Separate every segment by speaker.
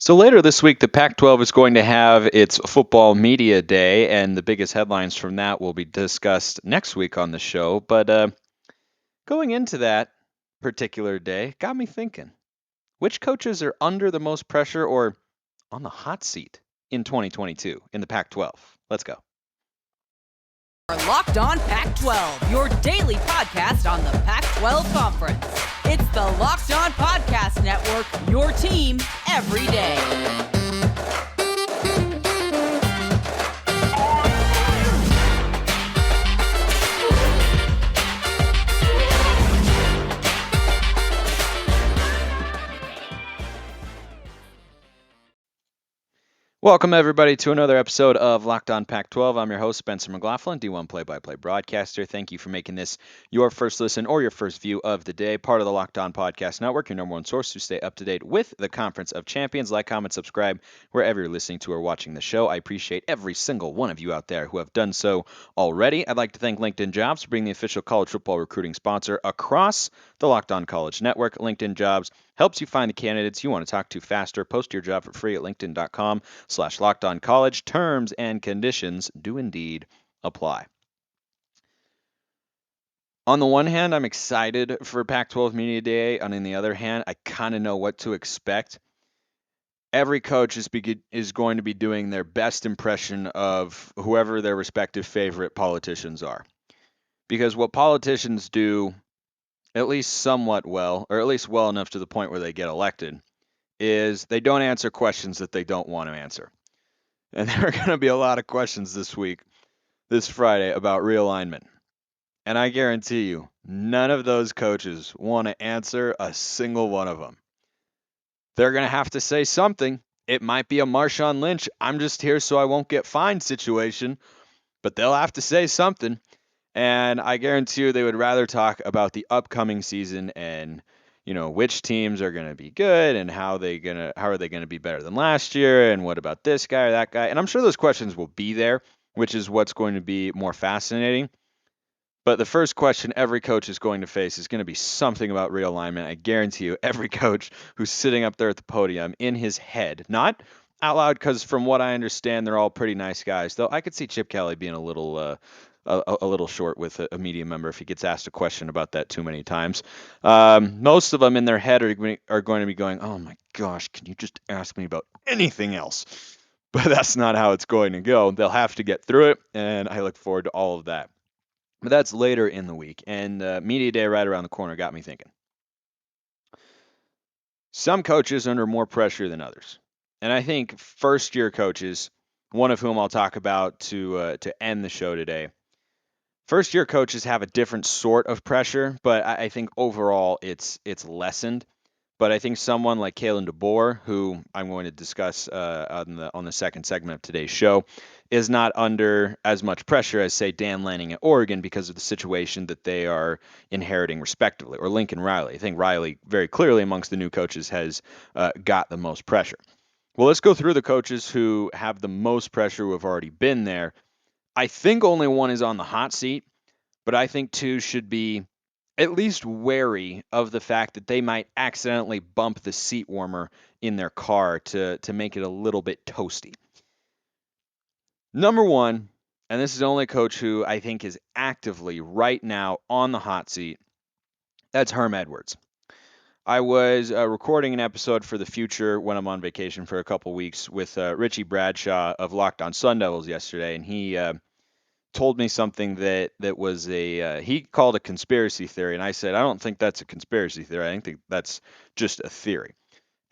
Speaker 1: So later this week, the Pac-12 is going to have its football media day, and the biggest headlines from that will be discussed next week on the show. But going into that particular day, got me thinking, which coaches are under the most pressure or on the hot seat in 2022 in the Pac-12? Let's go.
Speaker 2: Locked On Pac-12, your daily podcast on the Pac-12 Conference. It's the Locked On Podcast Network, your team every day.
Speaker 1: Welcome, everybody, to another episode of Locked On Pac-12. I'm your host, Spencer McLaughlin, D1 play-by-play broadcaster. Thank you for making this your first listen or your first view of the day. Part of the Locked On Podcast Network, your number one source to stay up to date with the Conference of Champions. Like, comment, subscribe wherever you're listening to or watching the show. I appreciate every single one of you out there who have done so already. I'd like to thank LinkedIn Jobs for being the official college football recruiting sponsor across the Locked On College Network. LinkedIn Jobs helps you find the candidates you want to talk to faster. Post your job for free at linkedin.com/lockedoncollege. Terms and conditions do indeed apply. On the one hand, I'm excited for Pac-12 Media Day, and on the other hand, I kind of know what to expect. Every coach is going to be doing their best impression of whoever their respective favorite politicians are. Because what politicians do at least somewhat well, or at least well enough to the point where they get elected, is they don't answer questions that they don't want to answer. And there are going to be a lot of questions this Friday, about realignment. And I guarantee you, none of those coaches want to answer a single one of them. They're going to have to say something. It might be a Marshawn Lynch, I'm just here so I won't get fined situation, but they'll have to say something. And I guarantee you they would rather talk about the upcoming season and, which teams are going to be good and how are they going to be better than last year, and what about this guy or that guy. And I'm sure those questions will be there, which is what's going to be more fascinating. But the first question every coach is going to face is going to be something about realignment. I guarantee you, every coach who's sitting up there at the podium in his head, not out loud, because from what I understand, they're all pretty nice guys. Though I could see Chip Kelly being a little short with a media member if he gets asked a question about that too many times. Most of them in their head are going to be going, "Oh my gosh, can you just ask me about anything else?" But that's not how it's going to go. They'll have to get through it, and I look forward to all of that. But that's later in the week, and media day right around the corner got me thinking. Some coaches are under more pressure than others, and I think first-year coaches, one of whom I'll talk about to end the show today. First-year coaches have a different sort of pressure, but I think overall it's lessened. But I think someone like Kalen DeBoer, who I'm going to discuss on the second segment of today's show, is not under as much pressure as, say, Dan Lanning at Oregon because of the situation that they are inheriting respectively, or Lincoln Riley. I think Riley very clearly amongst the new coaches has got the most pressure. Well, let's go through the coaches who have the most pressure, who have already been there. I think only one is on the hot seat, but I think two should be at least wary of the fact that they might accidentally bump the seat warmer in their car to make it a little bit toasty. Number one, and this is the only coach who I think is actively right now on the hot seat, that's Herm Edwards. I was recording an episode for the future when I'm on vacation for a couple weeks with Richie Bradshaw of Locked On Sun Devils yesterday, and he told me something that was he called a conspiracy theory, and I said, I don't think that's a conspiracy theory. I think that's just a theory.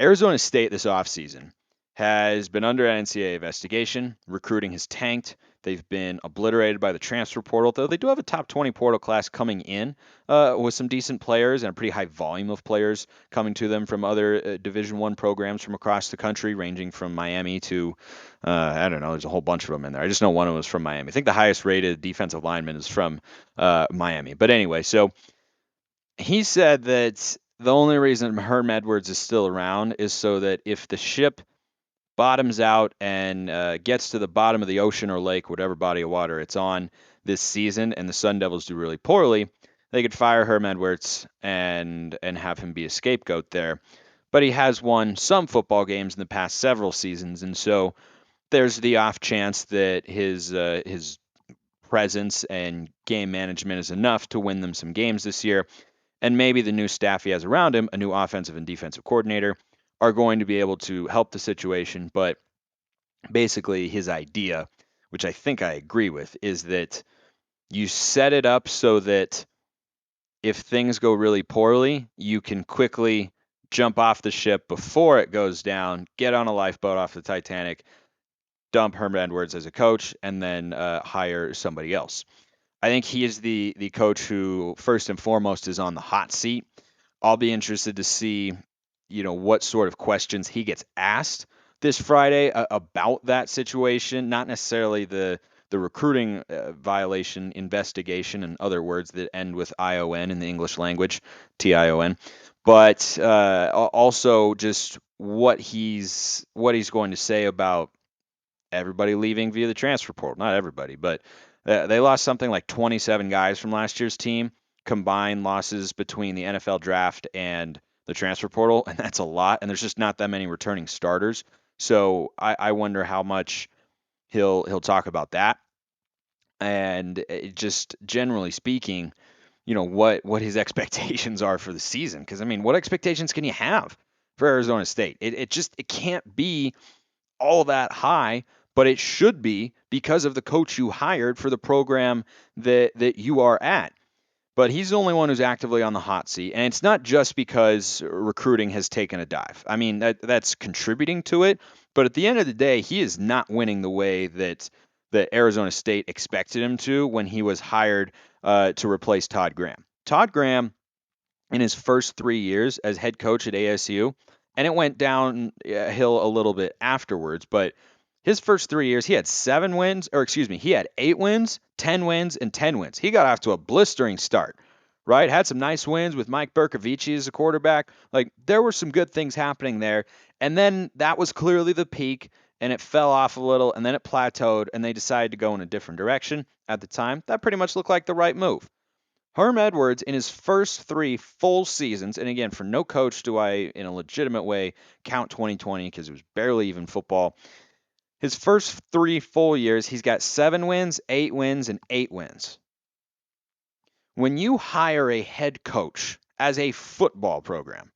Speaker 1: Arizona State this offseason has been under an NCAA investigation. Recruiting has tanked. They've been obliterated by the transfer portal, though they do have a top 20 portal class coming in with some decent players and a pretty high volume of players coming to them from other Division I programs from across the country, ranging from Miami to, I don't know, there's a whole bunch of them in there. I just know one of them was from Miami. I think the highest rated defensive lineman is from Miami. But anyway, so he said that the only reason Herm Edwards is still around is so that if the ship bottoms out and gets to the bottom of the ocean or lake, whatever body of water it's on this season, and the Sun Devils do really poorly, they could fire Herm Edwards and have him be a scapegoat there. but he has won some football games in the past several seasons, and so there's the off chance that his presence and game management is enough to win them some games this year. And maybe the new staff he has around him, a new offensive and defensive coordinator, are going to be able to help the situation. But basically, his idea, which I think I agree with, is that you set it up so that if things go really poorly, you can quickly jump off the ship before it goes down, get on a lifeboat off the Titanic, dump Herm Edwards as a coach, and then hire somebody else. I think he is the coach who first and foremost is on the hot seat. I'll be interested to see, what sort of questions he gets asked this Friday about that situation. Not necessarily the recruiting violation investigation, and other words that end with ION in the English language, TION, but also just what he's going to say about everybody leaving via the transfer portal. Not everybody, but they lost something like 27 guys from last year's team, combined losses between the NFL draft and the transfer portal, and that's a lot. And there's just not that many returning starters. So I wonder how much he'll talk about that. And just generally speaking, what his expectations are for the season. Because I mean, what expectations can you have for Arizona State? It can't be all that high, but it should be because of the coach you hired for the program that you are at. But he's the only one who's actively on the hot seat, and it's not just because recruiting has taken a dive. I mean, that's contributing to it, but at the end of the day, he is not winning the way that Arizona State expected him to when he was hired to replace Todd Graham. Todd Graham, in his first 3 years as head coach at ASU, and it went downhill a little bit afterwards, but his first 3 years, he had 7 wins, or excuse me, he had 8 wins, 10 wins, and 10 wins. He got off to a blistering start, right? Had some nice wins with Mike Bercovici as a quarterback. Like, there were some good things happening there. And then that was clearly the peak, and it fell off a little, and then it plateaued, and they decided to go in a different direction at the time. That pretty much looked like the right move. Herm Edwards, in his first 3 full seasons, and again, for no coach do I, in a legitimate way, count 2020 because it was barely even football. His first 3 full years, he's got 7 wins, 8 wins, and 8 wins. When you hire a head coach as a football program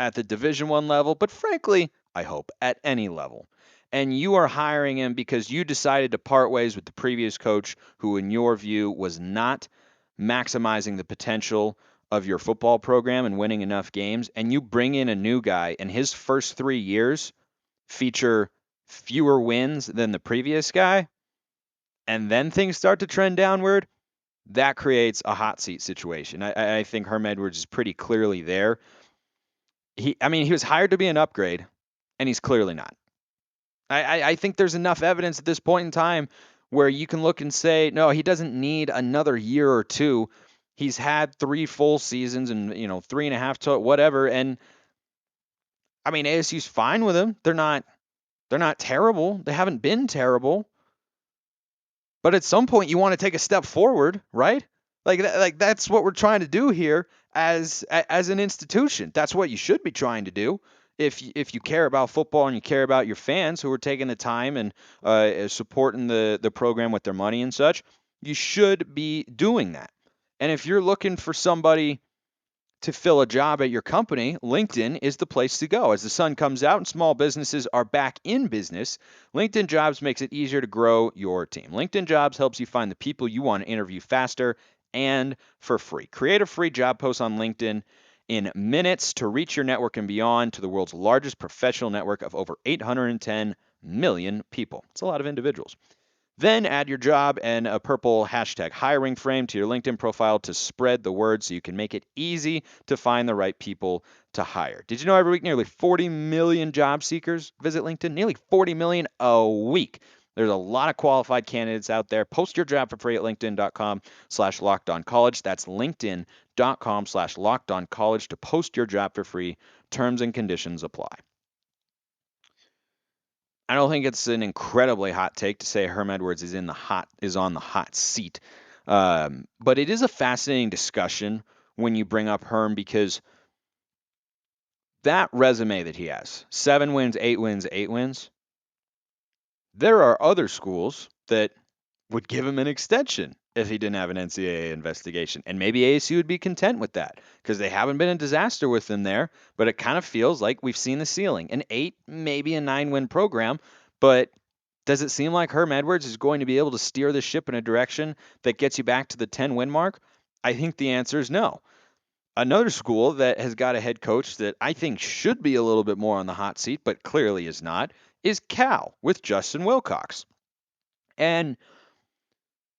Speaker 1: at the Division I level, but frankly, I hope at any level, and you are hiring him because you decided to part ways with the previous coach who, in your view, was not maximizing the potential of your football program and winning enough games, and you bring in a new guy, and his first 3 years feature fewer wins than the previous guy, and then things start to trend downward, that creates a hot seat situation. I think Herm Edwards is pretty clearly there. He was hired to be an upgrade, and he's clearly not. I think there's enough evidence at this point in time where you can look and say, no, he doesn't need another year or two. He's had 3 full seasons and 3.5 to whatever, and I mean ASU's fine with him. They're not terrible. They haven't been terrible. But at some point, you want to take a step forward, right? Like that's what we're trying to do here as an institution. That's what you should be trying to do if you care about football and you care about your fans who are taking the time and supporting the program with their money and such. You should be doing that. And if you're looking for somebody to fill a job at your company, LinkedIn is the place to go. As the sun comes out and small businesses are back in business, LinkedIn Jobs makes it easier to grow your team. LinkedIn Jobs helps you find the people you want to interview faster and for free. Create a free job post on LinkedIn in minutes to reach your network and beyond to the world's largest professional network of over 810 million people. It's a lot of individuals. Then add your job and a purple hashtag hiring frame to your LinkedIn profile to spread the word so you can make it easy to find the right people to hire. Did you know every week nearly 40 million job seekers visit LinkedIn? Nearly 40 million a week. There's a lot of qualified candidates out there. Post your job for free at linkedin.com/lockedoncollege. That's linkedin.com/lockedoncollege to post your job for free. Terms and conditions apply. I don't think it's an incredibly hot take to say Herm Edwards is on the hot seat, but it is a fascinating discussion when you bring up Herm because that resume that he has, 7 wins, 8 wins, 8 wins, there are other schools that would give him an extension if he didn't have an NCAA investigation. And maybe ASU would be content with that because they haven't been a disaster with him there, but it kind of feels like we've seen the ceiling. An 8, maybe a 9-win program, but does it seem like Herm Edwards is going to be able to steer the ship in a direction that gets you back to the 10-win mark? I think the answer is no. Another school that has got a head coach that I think should be a little bit more on the hot seat, but clearly is not, is Cal with Justin Wilcox. And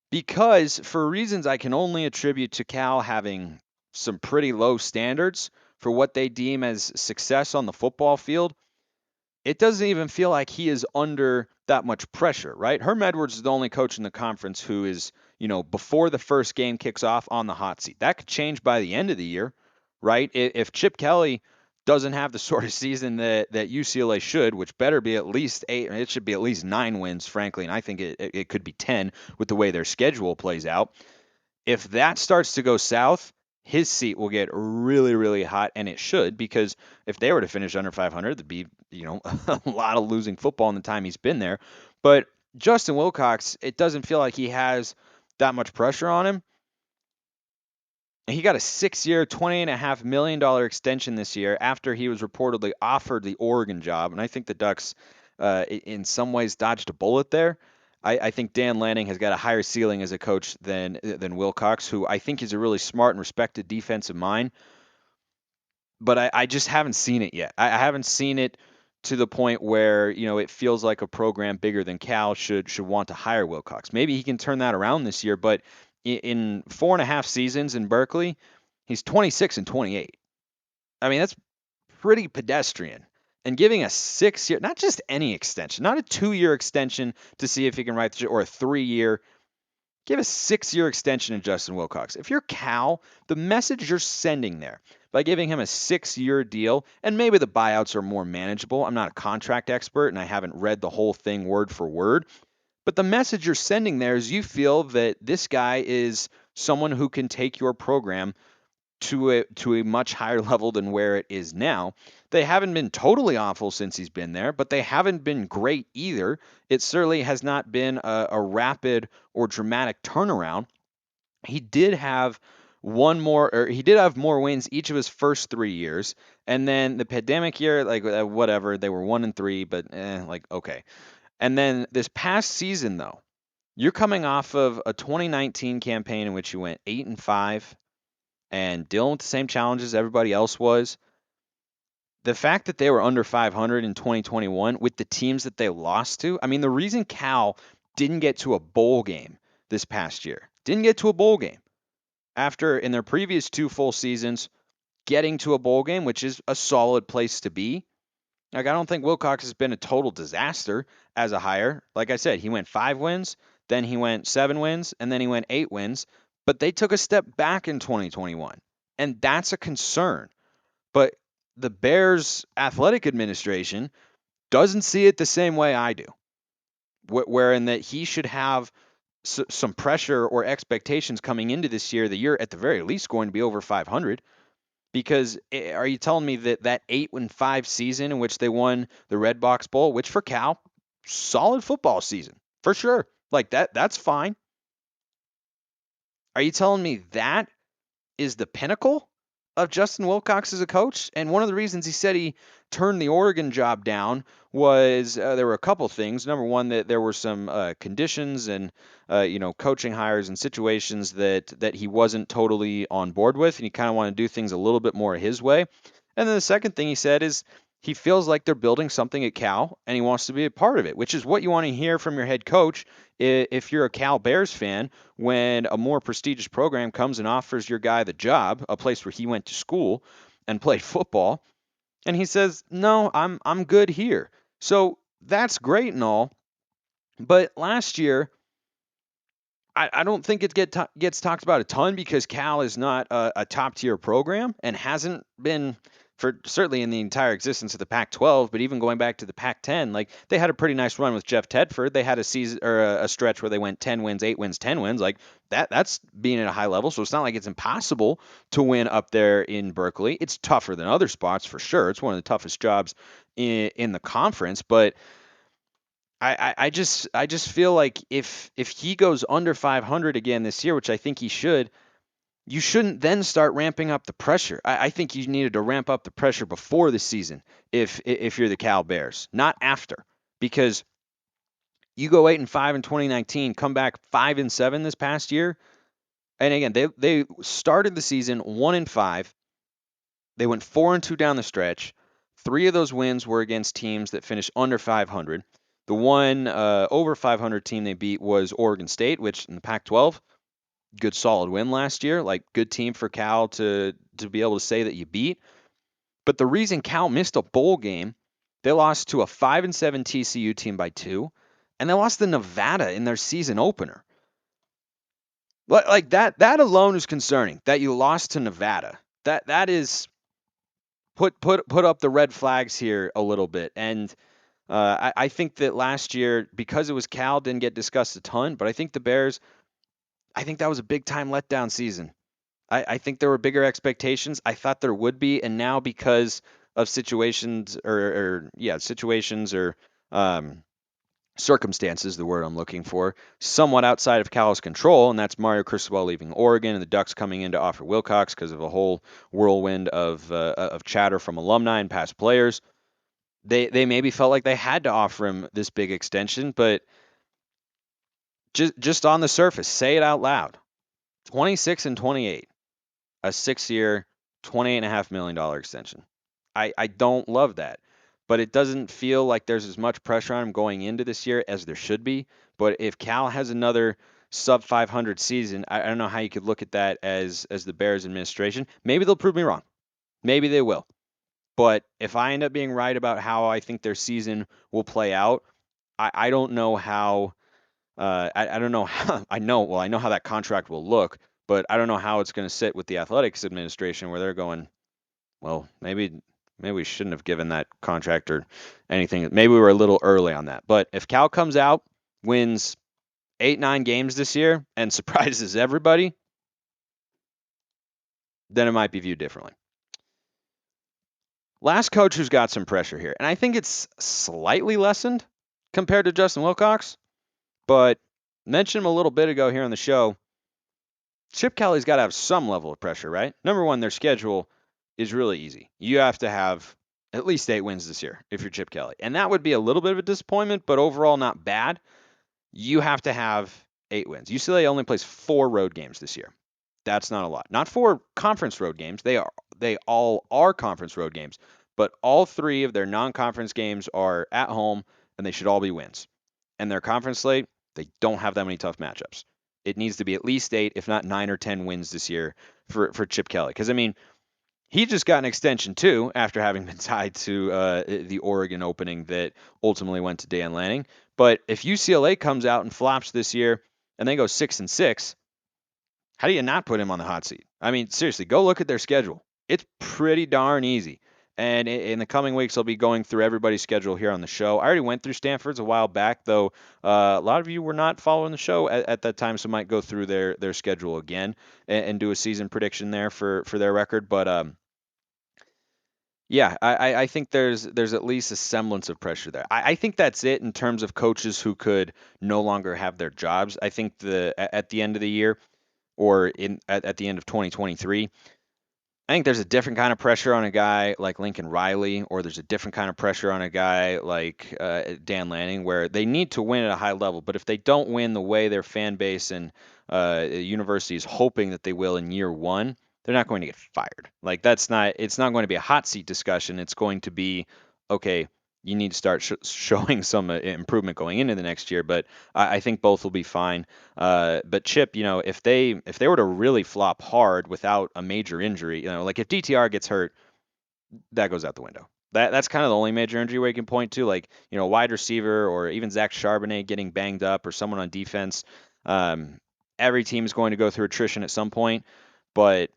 Speaker 1: because for reasons I can only attribute to Cal having some pretty low standards for what they deem as success on the football field, it doesn't even feel like he is under that much pressure, right? Herm Edwards is the only coach in the conference who is, before the first game kicks off on the hot seat. That could change by the end of the year, right? If Chip Kelly doesn't have the sort of season that UCLA should, which better be at least 8, it should be at least 9 wins, frankly, and I think it could be 10 with the way their schedule plays out. If that starts to go south, his seat will get really, really hot, and it should, because if they were to finish under 500, there'd be, a lot of losing football in the time he's been there. But Justin Wilcox, it doesn't feel like he has that much pressure on him. He got a 6-year, $20.5 million extension this year after he was reportedly offered the Oregon job, and I think the Ducks, in some ways, dodged a bullet there. I think Dan Lanning has got a higher ceiling as a coach than Wilcox, who I think is a really smart and respected defensive mind. But I just haven't seen it yet. I haven't seen it to the point where it feels like a program bigger than Cal should want to hire Wilcox. Maybe he can turn that around this year, but in 4.5 seasons in Berkeley, he's 26 and 28. I mean, that's pretty pedestrian. And giving a 6-year, not just any extension, not a 2-year extension to see if he can write the ship, or a 3-year, give a 6-year extension to Justin Wilcox. If you're Cal, the message you're sending there by giving him a 6-year deal, and maybe the buyouts are more manageable. I'm not a contract expert, and I haven't read the whole thing word for word. But the message you're sending there is you feel that this guy is someone who can take your program to a much higher level than where it is now. They haven't been totally awful since he's been there, but they haven't been great either. It certainly has not been a rapid or dramatic turnaround. He did have he did have more wins each of his first 3 years, and then the pandemic year, like whatever, they were 1-3, but okay. And then this past season, though, you're coming off of a 2019 campaign in which you went 8-5 and dealing with the same challenges everybody else was. The fact that they were under 500 in 2021 with the teams that they lost to, I mean, the reason Cal didn't get to a bowl game this past year, didn't get to a bowl game after in their previous 2 full seasons getting to a bowl game, which is a solid place to be. Like, I don't think Wilcox has been a total disaster as a hire. Like I said, he went 5 wins, then he went 7 wins, and then he went 8 wins. But they took a step back in 2021, and that's a concern. But the Bears athletic administration doesn't see it the same way I do, wherein that he should have some pressure or expectations coming into this year, the year at the very least going to be over 500. Because are you telling me that 8-5 season in which they won the Red Box Bowl, which for Cal, solid football season for sure, like that's fine. Are you telling me that is the pinnacle of Justin Wilcox as a coach? And one of the reasons he said he turned the Oregon job down was there were a couple things. Number one, that there were some conditions and coaching hires and situations that he wasn't totally on board with, and he kind of wanted to do things a little bit more his way. And then the second thing he said is he feels like they're building something at Cal, and he wants to be a part of it, which is what you want to hear from your head coach if you're a Cal Bears fan, when a more prestigious program comes and offers your guy the job, a place where he went to school and played football, and he says, "No, I'm good here." So that's great and all, but last year, I don't think it gets talked about a ton because Cal is not a top tier program and hasn't been for certainly in the entire existence of the Pac-12, but even going back to the Pac-10, like they had a pretty nice run with Jeff Tedford. They had a season or a stretch where they went 10 wins, 8 wins, 10 wins. Like that's being at a high level. So it's not like it's impossible to win up there in Berkeley. It's tougher than other spots for sure. It's one of the toughest jobs in the conference, but I just feel like if he goes under 500 again this year, which I think he should, you shouldn't then start ramping up the pressure. I think you needed to ramp up the pressure before the season if you're the Cal Bears, not after, because you go 8-5 in 2019, come back 5-7 this past year, and again they started the season 1-5. They went 4-2 down the stretch. 3 of those wins were against teams that finished under 500. The one over 500 team they beat was Oregon State, which in the Pac-12, good solid win last year. Like good team for Cal to be able to say that you beat. But the reason Cal missed a bowl game, they lost to a 5-7 TCU team by 2, and they lost to Nevada in their season opener. Like that alone is concerning. That you lost to Nevada. That is put up the red flags here a little bit. And I think that last year, because it was Cal, didn't get discussed a ton, but I think the Bears, I think that was a big time letdown season. I think there were bigger expectations. I thought there would be, and now because of situations or circumstances, the word I'm looking for, somewhat outside of Cal's control, and that's Mario Cristobal leaving Oregon and the Ducks coming in to offer Wilcox because of a whole whirlwind of chatter from alumni and past players. They maybe felt like they had to offer him this big extension, but just on the surface, say it out loud. 26 and 28, a 6-year, $28.5 million extension. I don't love that, but it doesn't feel like there's as much pressure on him going into this year as there should be. But if Cal has another sub 500 season, I don't know how you could look at that as the Bears administration. Maybe they'll prove me wrong. Maybe they will. But if I end up being right about how I think their season will play out, I don't know how. I don't know how. I know how that contract will look, but I don't know how it's going to sit with the athletics administration, where they're going, well, maybe we shouldn't have given that contract or anything. Maybe we were a little early on that. But if Cal comes out, wins 8-9 games this year, and surprises everybody, then it might be viewed differently. Last coach who's got some pressure here, and I think it's slightly lessened compared to Justin Wilcox, but mentioned him a little bit ago here on the show. Chip Kelly's got to have some level of pressure, right? Number one, their schedule is really easy. You have to have at least 8 wins this year if you're Chip Kelly. And that would be a little bit of a disappointment, but overall not bad. You have to have 8 wins. UCLA only plays 4 road games this year. That's not a lot. Not 4 conference road games. They all are conference road games, but all 3 of their non-conference games are at home, and they should all be wins. And their conference slate, they don't have that many tough matchups. It needs to be at least 8, if not 9 or 10 wins this year for Chip Kelly. Because, I mean, he just got an extension, too, after having been tied to the Oregon opening that ultimately went to Dan Lanning. But if UCLA comes out and flops this year and they go 6-6, how do you not put him on the hot seat? I mean, seriously, go look at their schedule. It's pretty darn easy. And in the coming weeks, I'll be going through everybody's schedule here on the show. I already went through Stanford's a while back, though a lot of you were not following the show at that time, so might go through their schedule again and do a season prediction there for their record. But yeah, I think there's at least a semblance of pressure there. I think that's it in terms of coaches who could no longer have their jobs. I think at the end of the year or at the end of 2023, I think there's a different kind of pressure on a guy like Lincoln Riley, or there's a different kind of pressure on a guy like Dan Lanning, where they need to win at a high level. But if they don't win the way their fan base and university is hoping that they will in year one, they're not going to get fired. Like it's not going to be a hot seat discussion. It's going to be, okay, you need to start showing some improvement going into the next year. But I think both will be fine. But Chip, if they were to really flop hard without a major injury, like if DTR gets hurt, that goes out the window. That's kind of the only major injury we can point to, like wide receiver or even Zach Charbonnet getting banged up or someone on defense. Every team is going to go through attrition at some point, but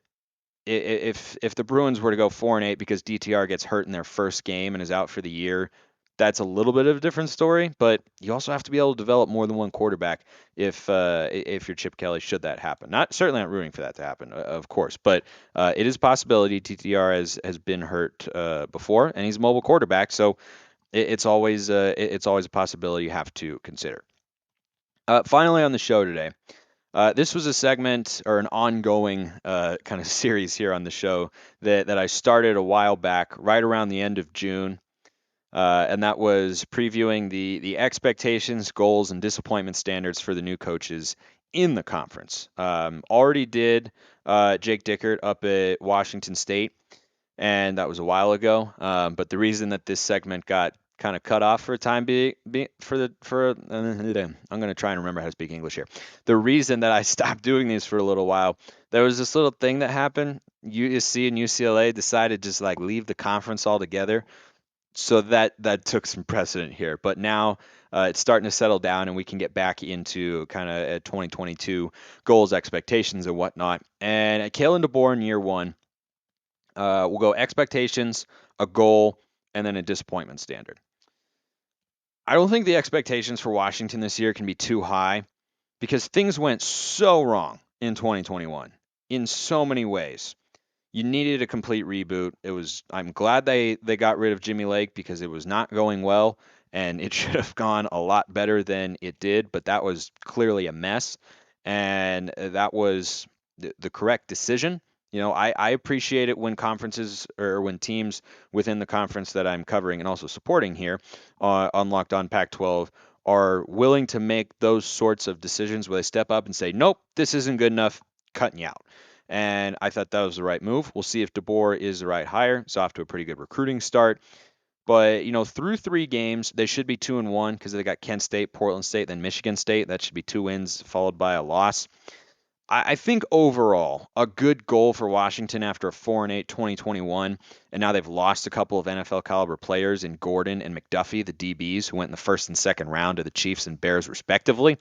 Speaker 1: if the Bruins were to go 4-8 because DTR gets hurt in their first game and is out for the year, that's a little bit of a different story. But you also have to be able to develop more than one quarterback if you're Chip Kelly, should that happen. Certainly not rooting for that to happen, of course, but it is a possibility. DTR has been hurt before, and he's a mobile quarterback, so it's always a possibility you have to consider. Finally, on the show today. This was a segment or an ongoing kind of series here on the show that I started a while back, right around the end of June, and that was previewing the expectations, goals, and disappointment standards for the new coaches in the conference. Already did Jake Dickert up at Washington State, and that was a while ago. But the reason that this segment got kind of cut off for a time being I'm going to try and remember how to speak English here. The reason that I stopped doing these for a little while, there was this little thing that happened. USC and UCLA decided just like leave the conference altogether. So that took some precedent here. But now it's starting to settle down, and we can get back into kind of 2022 goals, expectations, and whatnot. And at Kalen DeBoer in year one, we'll go expectations, a goal, and then a disappointment standard. I don't think the expectations for Washington this year can be too high because things went so wrong in 2021 in so many ways. You needed a complete reboot. I'm glad they got rid of Jimmy Lake because it was not going well and it should have gone a lot better than it did, but that was clearly a mess and that was the correct decision. I appreciate it when conferences or when teams within the conference that I'm covering and also supporting here on Locked On Pac-12 are willing to make those sorts of decisions where they step up and say, nope, this isn't good enough, cutting you out. And I thought that was the right move. We'll see if DeBoer is the right hire. It's off to a pretty good recruiting start. But, through 3 games, they should be 2-1 because they got Kent State, Portland State, then Michigan State. That should be 2 wins followed by a loss. I think overall, a good goal for Washington after a 4-8 2021, and now they've lost a couple of NFL caliber players in Gordon and McDuffie, the DBs, who went in the first and second round to the Chiefs and Bears respectively.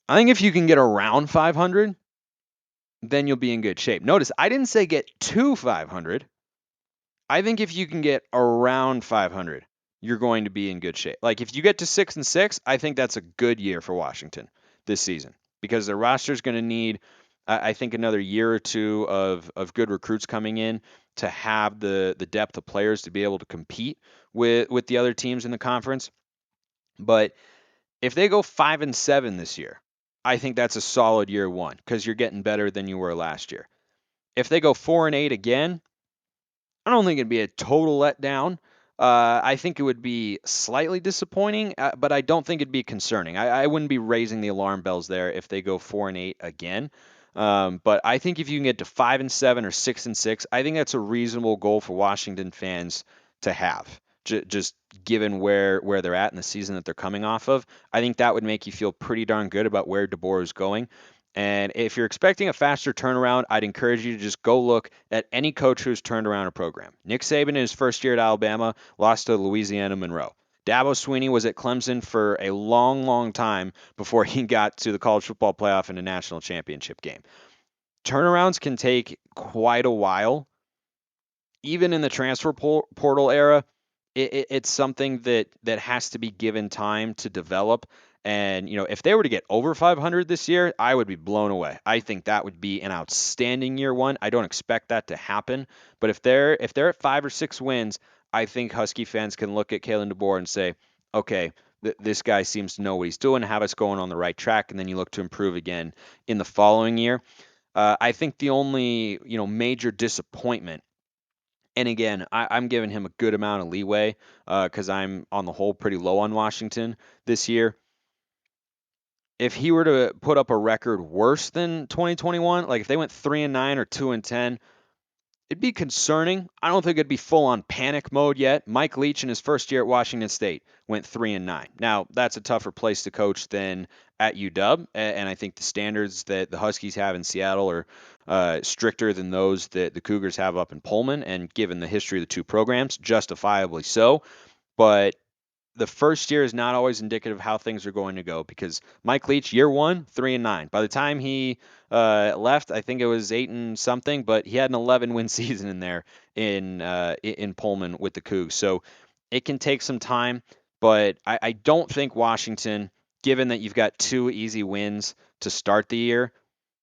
Speaker 1: I think if you can get around 500, then you'll be in good shape. Notice, I didn't say get to 500. I think if you can get around 500, you're going to be in good shape. Like if you get to 6-6, I think that's a good year for Washington this season because their roster is going to need, I think, another year or two of good recruits coming in to have the depth of players to be able to compete with the other teams in the conference. But if they go 5-7 this year, I think that's a solid year one because you're getting better than you were last year. If they go 4-8 again, I don't think it'd be a total letdown. I think it would be slightly disappointing, but I don't think it'd be concerning. I wouldn't be raising the alarm bells there if they go 4-8 again. But I think if you can get to 5-7 or 6-6, I think that's a reasonable goal for Washington fans to have. Just given where they're at in the season that they're coming off of, I think that would make you feel pretty darn good about where DeBoer is going. And if you're expecting a faster turnaround, I'd encourage you to just go look at any coach who's turned around a program. Nick Saban in his first year at Alabama lost to Louisiana Monroe. Dabo Swinney was at Clemson for a long, long time before he got to the college football playoff and a national championship game. Turnarounds can take quite a while. Even in the transfer portal era, it's something that has to be given time to develop. And, if they were to get over 500 this year, I would be blown away. I think that would be an outstanding year one. I don't expect that to happen. But if they're at 5 or 6 wins, I think Husky fans can look at Kalen DeBoer and say, okay, this guy seems to know what he's doing, have us going on the right track, and then you look to improve again in the following year. I think the only, major disappointment, and again, I'm giving him a good amount of leeway because I'm on the whole pretty low on Washington this year. If he were to put up a record worse than 2021, like if they went 3-9 or 2-10, it'd be concerning. I don't think it'd be full on panic mode yet. Mike Leach in his first year at Washington State went 3-9. Now, that's a tougher place to coach than at UW, and I think the standards that the Huskies have in Seattle are stricter than those that the Cougars have up in Pullman, and given the history of the two programs, justifiably so. But the first year is not always indicative of how things are going to go, because Mike Leach, year 1, 3-9. By the time he left, I think it was 8 and something, but he had an 11-win season in there in Pullman with the Cougs. So it can take some time, but I don't think Washington, given that you've got 2 easy wins to start the year,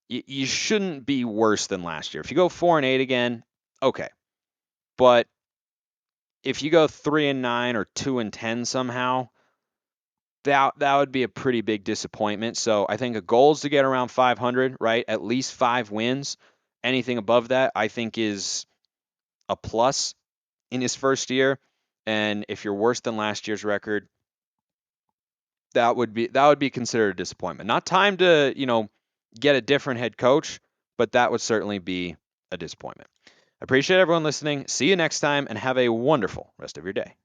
Speaker 1: you shouldn't be worse than last year. If you go 4-8 again, okay. But if you go 3-9 or 2-10 somehow, that would be a pretty big disappointment. So I think a goal is to get around 500, right? At least 5 wins. Anything above that, I think, is a plus in his first year. And if you're worse than last year's record, that would be considered a disappointment. Not time to, get a different head coach, but that would certainly be a disappointment. Appreciate everyone listening. See you next time, and have a wonderful rest of your day.